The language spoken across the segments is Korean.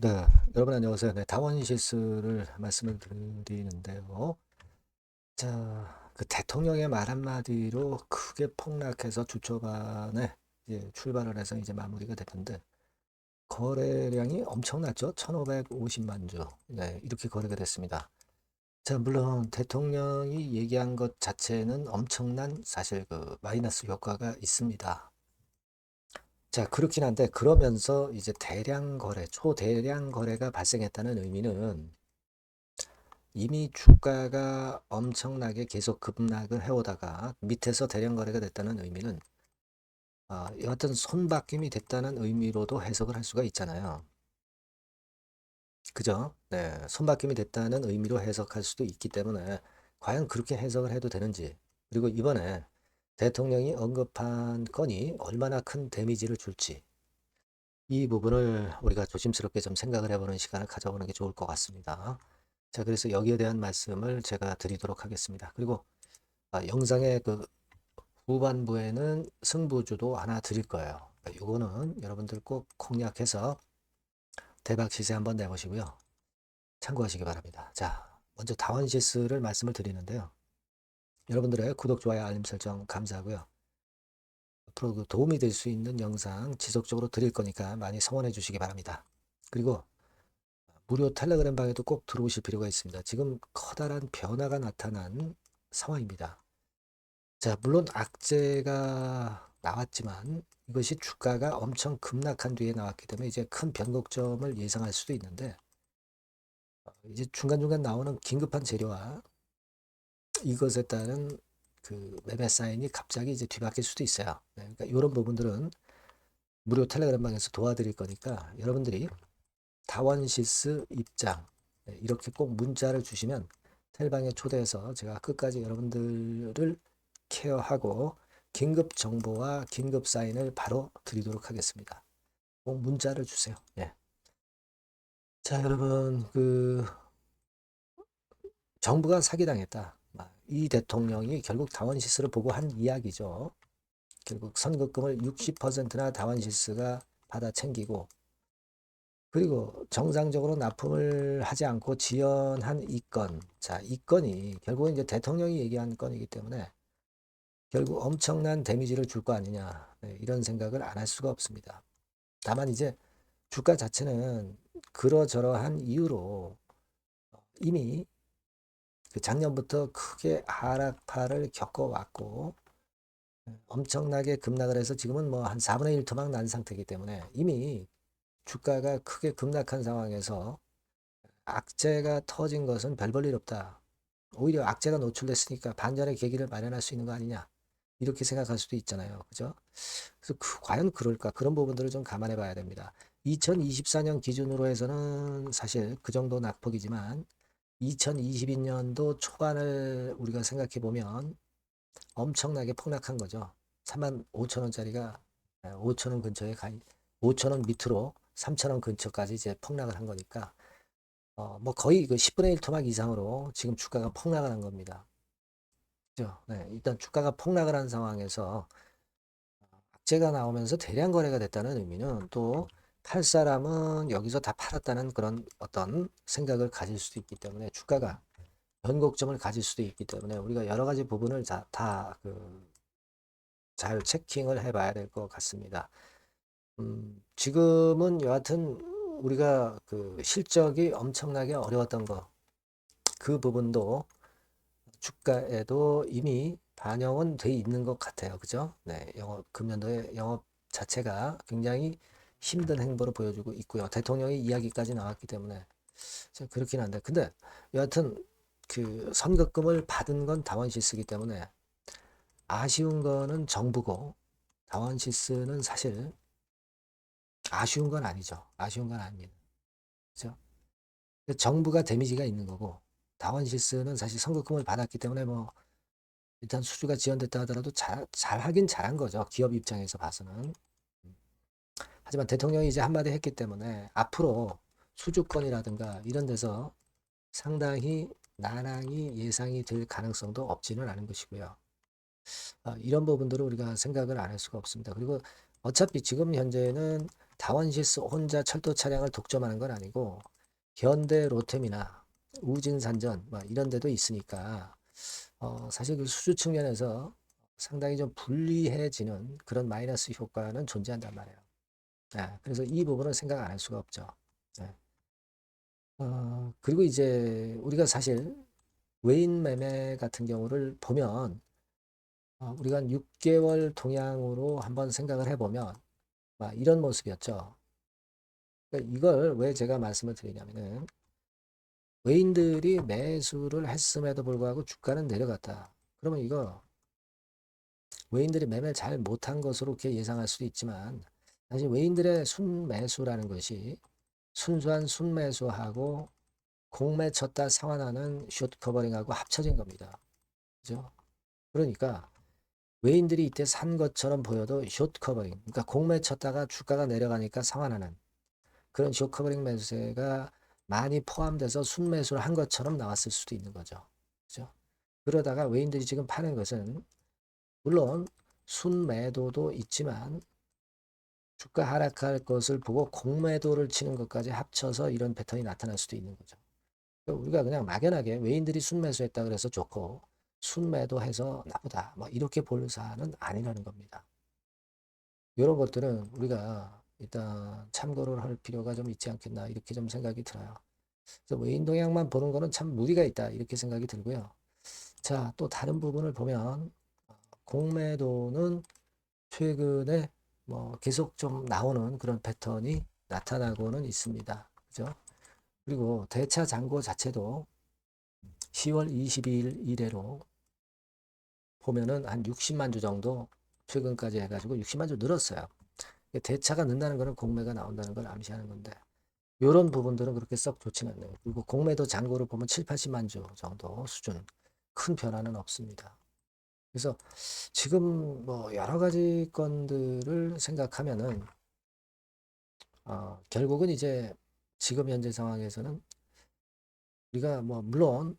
네, 여러분 안녕하세요. 네, 다원시스를 말씀을 드리는데요. 자, 그 대통령의 말 한마디로 크게 폭락해서 주 초반에 이제 출발을 해서 이제 마무리가 됐는데 거래량이 엄청났죠. 1,550만 주. 네, 이렇게 거래가 됐습니다. 자, 물론 대통령이 얘기한 것 자체는 엄청난 사실 그 마이너스 효과가 있습니다. 자, 그렇긴 한데 그러면서 이제 대량 거래, 초대량 거래가 발생했다는 의미는 이미 주가가 엄청나게 계속 급락을 해오다가 밑에서 대량 거래가 됐다는 의미는 여하튼 손바뀜이 됐다는 의미로도 해석을 할 수가 있잖아요. 그죠? 네, 손바뀜이 됐다는 의미로 해석할 수도 있기 때문에 과연 그렇게 해석을 해도 되는지, 그리고 이번에 대통령이 언급한 건이 얼마나 큰 데미지를 줄지, 이 부분을 우리가 조심스럽게 좀 생각을 해보는 시간을 가져보는 게 좋을 것 같습니다. 자, 그래서 여기에 대한 말씀을 제가 드리도록 하겠습니다. 그리고 영상의 그 후반부에는 승부주도 하나 드릴 거예요. 이거는 여러분들 꼭 공략해서 대박 시세 한번 내보시고요. 참고하시기 바랍니다. 자, 먼저 다원시스를 말씀을 드리는데요. 여러분들의 구독, 좋아요, 알림 설정 감사하고요. 앞으로 그 도움이 될 수 있는 영상 지속적으로 드릴 거니까 많이 성원해 주시기 바랍니다. 그리고 무료 텔레그램 방에도 꼭 들어오실 필요가 있습니다. 지금 커다란 변화가 나타난 상황입니다. 자, 물론 악재가 나왔지만 이것이 주가가 엄청 급락한 뒤에 나왔기 때문에 이제 큰 변곡점을 예상할 수도 있는데 이제 중간중간 나오는 긴급한 재료와 이것에 따른 그 매매 사인이 갑자기 이제 뒤바뀔 수도 있어요. 네, 그러니까 이런 부분들은 무료 텔레그램방에서 도와드릴 거니까 여러분들이 다원시스 입장 이렇게 꼭 문자를 주시면 텔방에 초대해서 제가 끝까지 여러분들을 케어하고 긴급 정보와 긴급 사인을 바로 드리도록 하겠습니다. 꼭 문자를 주세요. 예. 자, 여러분, 그 정부가 사기당했다. 이 대통령이 결국 다원시스를 보고 한 이야기죠. 결국 선거금을 60%나 다원시스가 받아 챙기고 그리고 정상적으로 납품을 하지 않고 지연한 이 건. 자, 이 건이 결국은 이제 대통령이 얘기한 건이기 때문에 결국 엄청난 데미지를 줄 거 아니냐. 네, 이런 생각을 안 할 수가 없습니다. 다만 이제 주가 자체는 그러저러한 이유로 이미 그 작년부터 크게 하락파를 겪어왔고 엄청나게 급락을 해서 지금은 뭐 한 4분의 1 토막 난 상태이기 때문에 이미 주가가 크게 급락한 상황에서 악재가 터진 것은 별 볼 일 없다. 오히려 악재가 노출됐으니까 반전의 계기를 마련할 수 있는 거 아니냐. 이렇게 생각할 수도 있잖아요. 그죠? 그래서 과연 그럴까? 그런 부분들을 좀 감안해 봐야 됩니다. 2024년 기준으로 해서는 사실 그 정도 낙폭이지만 2022년도 초반을 우리가 생각해 보면 엄청나게 폭락한 거죠. 3만 5천 원짜리가 5천 원 근처에 5천 원 밑으로 3천 원 근처까지 이제 폭락을 한 거니까 뭐 거의 그 10분의 1 토막 이상으로 지금 주가가 폭락을 한 겁니다. 그죠? 네, 일단 주가가 폭락을 한 상황에서 악재가 나오면서 대량 거래가 됐다는 의미는 또 팔 사람은 여기서 다 팔았다는 그런 어떤 생각을 가질 수도 있기 때문에 주가가 변곡점을 가질 수도 있기 때문에 우리가 여러 가지 부분을 잘 체킹을 해봐야 될 것 같습니다. 지금은 여하튼 우리가 그 실적이 엄청나게 어려웠던 거, 그 부분도 주가에도 이미 반영은 돼 있는 것 같아요. 그죠? 네, 금년도의 영업 자체가 굉장히 힘든 행보를 보여주고 있고요. 대통령의 이야기까지 나왔기 때문에 그렇긴 한데, 근데 여하튼 그 선급금을 받은 건 다원시스기 때문에 아쉬운 거는 정부고 다원시스는 사실 아쉬운 건 아니죠. 아쉬운 건 아닙니다. 그죠? 정부가 데미지가 있는 거고 다원시스는 사실 선급금을 받았기 때문에 뭐 일단 수주가 지연됐다 하더라도 잘 하긴 잘한 거죠. 기업 입장에서 봐서는. 하지만 대통령이 이제 한마디 했기 때문에 앞으로 수주권이라든가 이런 데서 상당히 난항이 예상이 될 가능성도 없지는 않은 것이고요. 이런 부분들을 우리가 생각을 안 할 수가 없습니다. 그리고 어차피 지금 현재는 다원시스 혼자 철도 차량을 독점하는 건 아니고 현대 로템이나 우진산전 뭐 이런 데도 있으니까 사실 그 수주 측면에서 상당히 좀 불리해지는 그런 마이너스 효과는 존재한단 말이에요. 그래서 이 부분은 생각 안 할 수가 없죠. 예. 그리고 이제 우리가 사실 외인 매매 같은 경우를 보면 우리가 한 6개월 동향으로 한번 생각을 해보면 이런 모습이었죠. 그러니까 이걸 왜 제가 말씀을 드리냐면은 외인들이 매수를 했음에도 불구하고 주가는 내려갔다. 그러면 이거 외인들이 매매 잘 못한 것으로 이렇게 예상할 수도 있지만 사실 외인들의 순매수라는 것이 순수한 순매수하고 공매 쳤다 상환하는 숏 커버링하고 합쳐진 겁니다. 그죠? 그러니까 외인들이 이때 산 것처럼 보여도 숏 커버링, 그러니까 공매 쳤다가 주가가 내려가니까 상환하는 그런 숏 커버링 매수세가 많이 포함돼서 순매수를 한 것처럼 나왔을 수도 있는 거죠. 그죠? 그러다가 외인들이 지금 파는 것은 물론 순매도도 있지만 주가 하락할 것을 보고 공매도를 치는 것까지 합쳐서 이런 패턴이 나타날 수도 있는 거죠. 우리가 그냥 막연하게 외인들이 순매수했다 그래서 좋고 순매도해서 나쁘다 뭐 이렇게 볼 사안은 아니라는 겁니다. 이런 것들은 우리가 일단 참고를 할 필요가 좀 있지 않겠나 이렇게 좀 생각이 들어요. 그래서 외인 동향만 보는 거는 참 무리가 있다 이렇게 생각이 들고요. 자, 또 다른 부분을 보면 공매도는 최근에 뭐 계속 좀 나오는 그런 패턴이 나타나고는 있습니다. 그죠? 그리고 대차 잔고 자체도 10월 22일 이래로 보면은 한 60만 주 정도 최근까지 해가지고 60만 주 늘었어요. 대차가 는다는 것은 공매가 나온다는 걸 암시하는 건데 이런 부분들은 그렇게 썩 좋지는 않네요. 그리고 공매도 잔고를 보면 7, 80만 주 정도 수준 큰 변화는 없습니다. 그래서 지금 뭐 여러 가지 건들을 생각하면은 결국은 이제 지금 현재 상황에서는 우리가 뭐 물론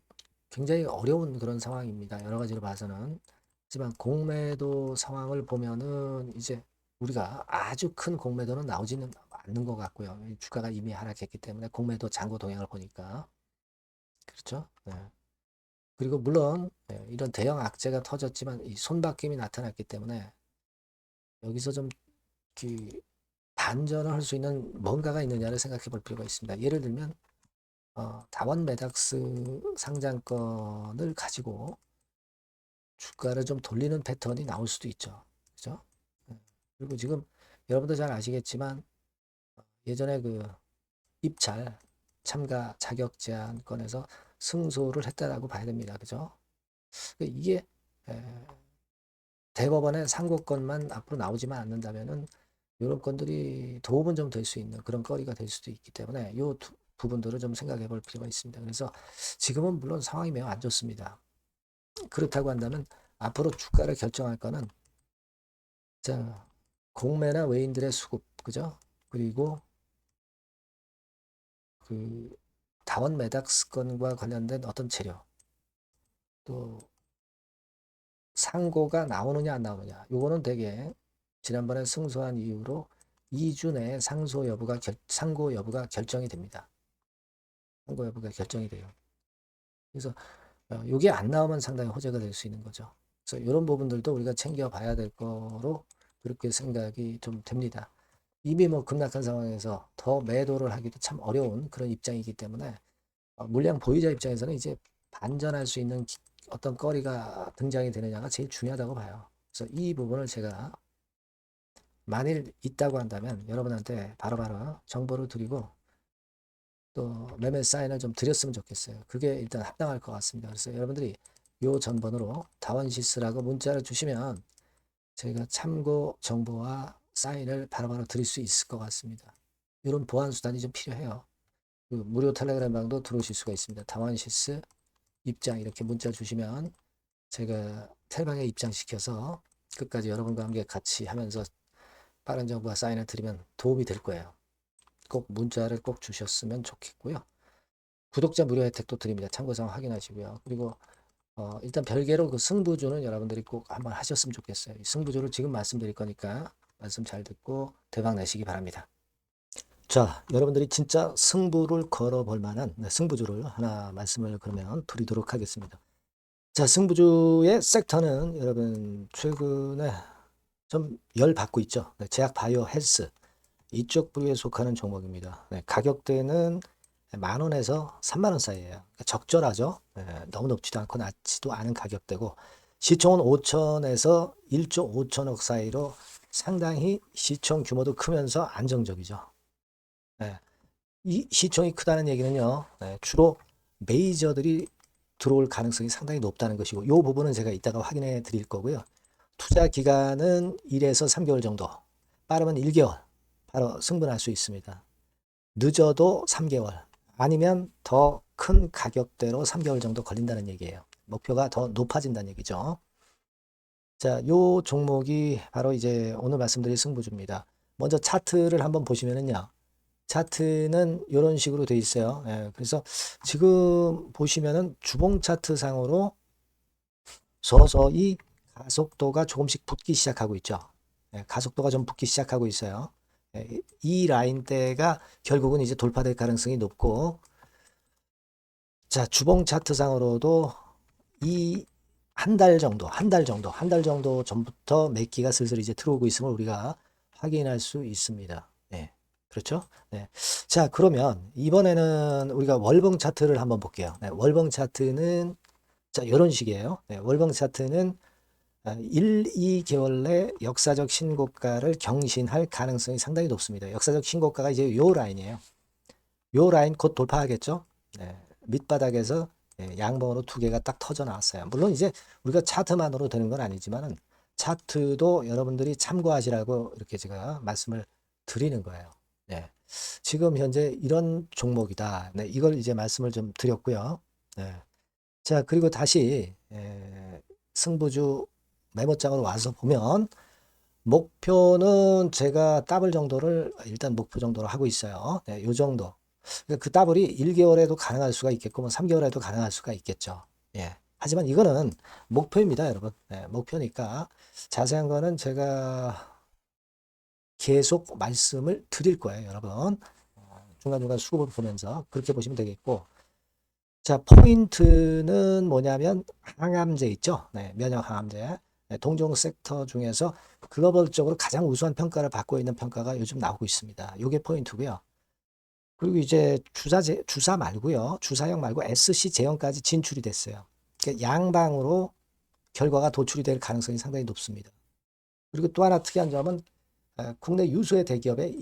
굉장히 어려운 그런 상황입니다. 여러 가지로 봐서는. 하지만 공매도 상황을 보면은 이제 우리가 아주 큰 공매도는 나오지는 않는 것 같고요. 주가가 이미 하락했기 때문에 공매도 잔고 동향을 보니까. 그렇죠? 네. 그리고 물론 이런 대형 악재가 터졌지만 이 손바뀜이 나타났기 때문에 여기서 좀 반전을 할 수 있는 뭔가가 있느냐를 생각해 볼 필요가 있습니다. 예를 들면 다원 메닥스 상장권을 가지고 주가를 좀 돌리는 패턴이 나올 수도 있죠. 그죠? 예. 그리고 지금 여러분도 잘 아시겠지만 예전에 그 입찰 참가 자격 제한권에서 승소를 했다라고 봐야 됩니다. 그죠? 이게 대법원의 상고건만 앞으로 나오지만 않는다면은 이런 건들이 도움은 좀 될 수 있는 그런 거리가 될 수도 있기 때문에 이 부분들을 좀 생각해 볼 필요가 있습니다. 그래서 지금은 물론 상황이 매우 안 좋습니다. 그렇다고 한다면 앞으로 주가를 결정할 거는 자, 공매나 외인들의 수급, 그죠? 그리고 그 다원 매각건과 관련된 어떤 재료, 또 상고가 나오느냐 안 나오느냐. 요거는 되게 지난번에 승소한 이후로 2주 내에 상고 여부가 결정이 됩니다. 상고 여부가 결정이 돼요. 그래서 요게 안 나오면 상당히 호재가 될 수 있는 거죠. 그래서 이런 부분들도 우리가 챙겨봐야 될 거로 그렇게 생각이 좀 됩니다. 이미 뭐 급락한 상황에서 더 매도를 하기도 참 어려운 그런 입장이기 때문에 물량 보유자 입장에서는 이제 반전할 수 있는 어떤 거리가 등장이 되느냐가 제일 중요하다고 봐요. 그래서 이 부분을 제가 만일 있다고 한다면 여러분한테 바로바로 정보를 드리고 또 매매 사인을 좀 드렸으면 좋겠어요. 그게 일단 합당할 것 같습니다. 그래서 여러분들이 요 전번으로 다원시스라고 문자를 주시면 저희가 참고 정보와 사인을 바로바로 드릴 수 있을 것 같습니다. 이런 보안 수단이 좀 필요해요. 그 무료 텔레그램 방도 들어오실 수가 있습니다. 다원시스 입장 이렇게 문자 주시면 제가 텔방에 입장시켜서 끝까지 여러분과 함께 같이 하면서 빠른 정보와 사인을 드리면 도움이 될 거예요. 꼭 문자를 꼭 주셨으면 좋겠고요. 구독자 무료 혜택도 드립니다. 참고사항 확인하시고요. 그리고 일단 별개로 그 승부주는 여러분들이 꼭 한번 하셨으면 좋겠어요. 승부주를 지금 말씀드릴 거니까 말씀 잘 듣고 대박 내시기 바랍니다. 자, 여러분들이 진짜 승부를 걸어볼 만한 승부주를 하나 말씀을 그러면 드리도록 하겠습니다. 자, 승부주의 섹터는 여러분 최근에 좀 열 받고 있죠. 제약 바이오 헬스 이쪽 부류에 속하는 종목입니다. 가격대는 10,000원에서 30,000원 사이에요. 그러니까 적절하죠. 너무 높지도 않고 낮지도 않은 가격대고 시총은 5천에서 1조 5천억 사이로 상당히 시총 규모도 크면서 안정적이죠. 이 시총이 크다는 얘기는요, 주로 메이저들이 들어올 가능성이 상당히 높다는 것이고, 이 부분은 제가 이따가 확인해 드릴 거고요. 투자 기간은 1에서 3개월 정도, 빠르면 1개월, 바로 승분할 수 있습니다. 늦어도 3개월, 아니면 더 큰 가격대로 3개월 정도 걸린다는 얘기예요. 목표가 더 높아진다는 얘기죠. 자, 요 종목이 바로 이제 오늘 말씀드릴 승부주입니다. 먼저 차트를 한번 보시면은요. 차트는 이런 식으로 돼 있어요. 그래서 지금 보시면은 주봉 차트 상으로 서서히 가속도가 조금씩 붙기 시작하고 있죠. 가속도가 좀 붙기 시작하고 있어요. 이 라인대가 결국은 이제 돌파될 가능성이 높고, 자, 주봉 차트 상으로도 이 한 달 정도 전부터 매기가 슬슬 이제 들어오고 있음을 우리가 확인할 수 있습니다. 그렇죠? 자, 그러면 이번에는 우리가 월봉 차트를 한번 볼게요. 월봉 차트는 자, 이런 식이에요. 월봉 차트는 1, 2개월 내 역사적 신고가를 경신할 가능성이 상당히 높습니다. 역사적 신고가가 이제 요 라인이에요. 요 라인 곧 돌파하겠죠? 밑바닥에서 양봉으로 두 개가 딱 터져 나왔어요. 물론 이제 우리가 차트만으로 되는 건 아니지만은 차트도 여러분들이 참고하시라고 이렇게 제가 말씀을 드리는 거예요. 지금 현재 이런 종목이다. 이걸 이제 말씀을 좀 드렸고요. 자, 그리고 다시 승부주 메모장으로 와서 보면 목표는 제가 더블 정도를 일단 목표 정도로 하고 있어요. 요 정도. 그 더블이 1개월에도 가능할 수가 있겠고, 뭐 3개월에도 가능할 수가 있겠죠. 하지만 이거는 목표입니다, 여러분. 목표니까 자세한 거는 제가 계속 말씀을 드릴 거예요, 여러분. 중간중간 수급을 보면서 그렇게 보시면 되겠고. 자, 포인트는 뭐냐면 항암제 있죠. 면역 항암제. 동종 섹터 중에서 글로벌적으로 가장 우수한 평가를 받고 있는 평가가 요즘 나오고 있습니다. 이게 포인트고요. 그리고 이제 주사 말고요. 주사형 말고 SC 제형까지 진출이 됐어요. 그러니까 양방으로 결과가 도출이 될 가능성이 상당히 높습니다. 그리고 또 하나 특이한 점은 국내 유수의 대기업에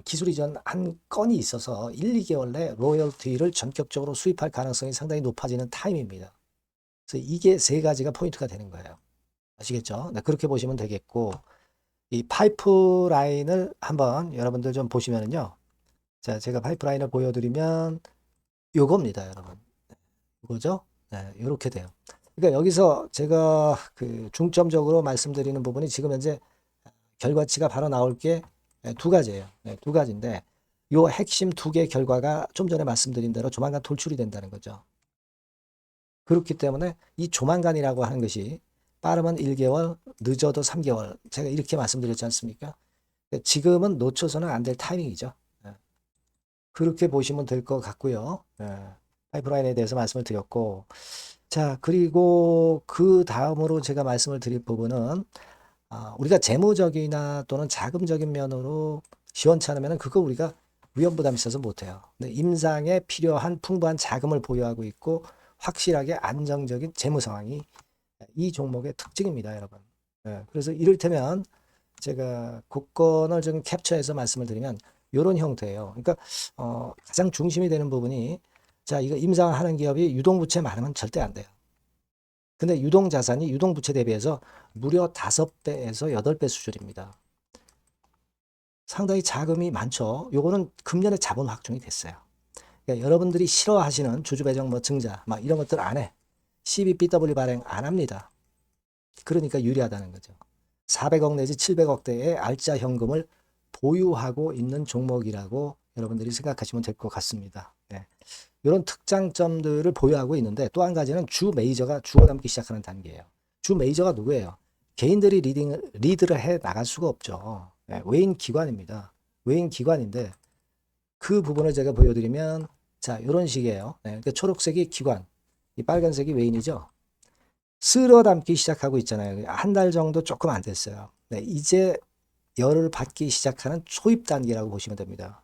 기술 이전 한 건이 있어서 1, 2개월 내 로열티를 전격적으로 수입할 가능성이 상당히 높아지는 타임입니다. 그래서 이게 세 가지가 포인트가 되는 거예요. 아시겠죠? 그렇게 보시면 되겠고, 이 파이프라인을 한번 여러분들 좀 보시면은요. 자, 제가 파이프라인을 보여드리면 요겁니다, 여러분. 이거죠? 이렇게 돼요. 그러니까 여기서 제가 그 중점적으로 말씀드리는 부분이 지금 현재 결과치가 바로 나올 게 두 가지예요. 두 가지인데 요 핵심 두 개 결과가 좀 전에 말씀드린 대로 조만간 돌출이 된다는 거죠. 그렇기 때문에 이 조만간이라고 하는 것이 빠르면 1개월, 늦어도 3개월. 제가 이렇게 말씀드렸지 않습니까? 지금은 놓쳐서는 안 될 타이밍이죠. 그렇게 보시면 될 것 같고요. 파이프라인에 대해서 말씀을 드렸고, 자, 그리고 그 다음으로 제가 말씀을 드릴 부분은 우리가 재무적이나 또는 자금적인 면으로 시원치 않으면 그거 우리가 위험부담이 있어서 못해요. 근데 임상에 필요한 풍부한 자금을 보유하고 있고 확실하게 안정적인 재무 상황이 이 종목의 특징입니다, 여러분. 그래서 이를테면 제가 국권을 좀 캡처해서 말씀을 드리면 이런 형태예요. 그러니까 가장 중심이 되는 부분이 자, 이거 임상하는 기업이 유동부채 많으면 절대 안 돼요. 근데 유동자산이 유동부채 대비해서 무려 5배에서 8배 수준입니다. 상당히 자금이 많죠. 요거는 금년에 자본 확충이 됐어요. 그러니까 여러분들이 싫어하시는 주주배정 뭐 증자 막 이런 것들 안 해. CBBW 발행 안 합니다. 그러니까 유리하다는 거죠. 400억 내지 700억대의 알짜 현금을 보유하고 있는 종목이라고 여러분들이 생각하시면 될 것 같습니다. 이런 특장점들을 보유하고 있는데 또 한 가지는 주 메이저가 죽어남기 시작하는 단계예요. 주 메이저가 누구예요? 개인들이 리드를 해 나갈 수가 없죠. 네, 외인 기관입니다. 외인 기관인데 그 부분을 제가 보여드리면 자 이런 식이에요. 네, 그러니까 초록색이 기관, 이 빨간색이 외인이죠. 쓸어 담기 시작하고 있잖아요. 한 달 정도 조금 안 됐어요. 네, 이제 열을 받기 시작하는 초입 단계라고 보시면 됩니다.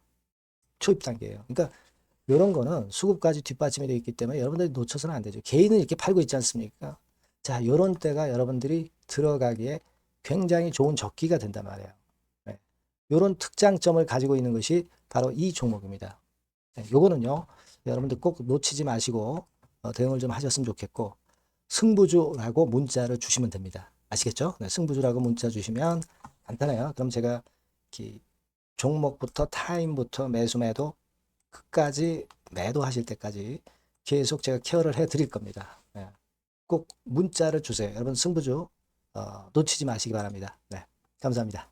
초입 단계예요. 그러니까 이런 거는 수급까지 뒷받침이 되어 있기 때문에 여러분들이 놓쳐서는 안 되죠. 개인은 이렇게 팔고 있지 않습니까? 자, 이런 때가 여러분들이 들어가기에 굉장히 좋은 적기가 된단 말이에요. 네. 이런 특장점을 가지고 있는 것이 바로 이 종목입니다. 네, 요거는요, 여러분들 꼭 놓치지 마시고 대응을 좀 하셨으면 좋겠고, 승부주라고 문자를 주시면 됩니다. 아시겠죠? 네, 승부주라고 문자 주시면 간단해요. 그럼 제가 이렇게 종목부터 타임부터 매수 매도 끝까지 매도하실 때까지 계속 제가 케어를 해 드릴 겁니다. 네. 꼭 문자를 주세요. 여러분 승부주 놓치지 마시기 바랍니다. 네, 감사합니다.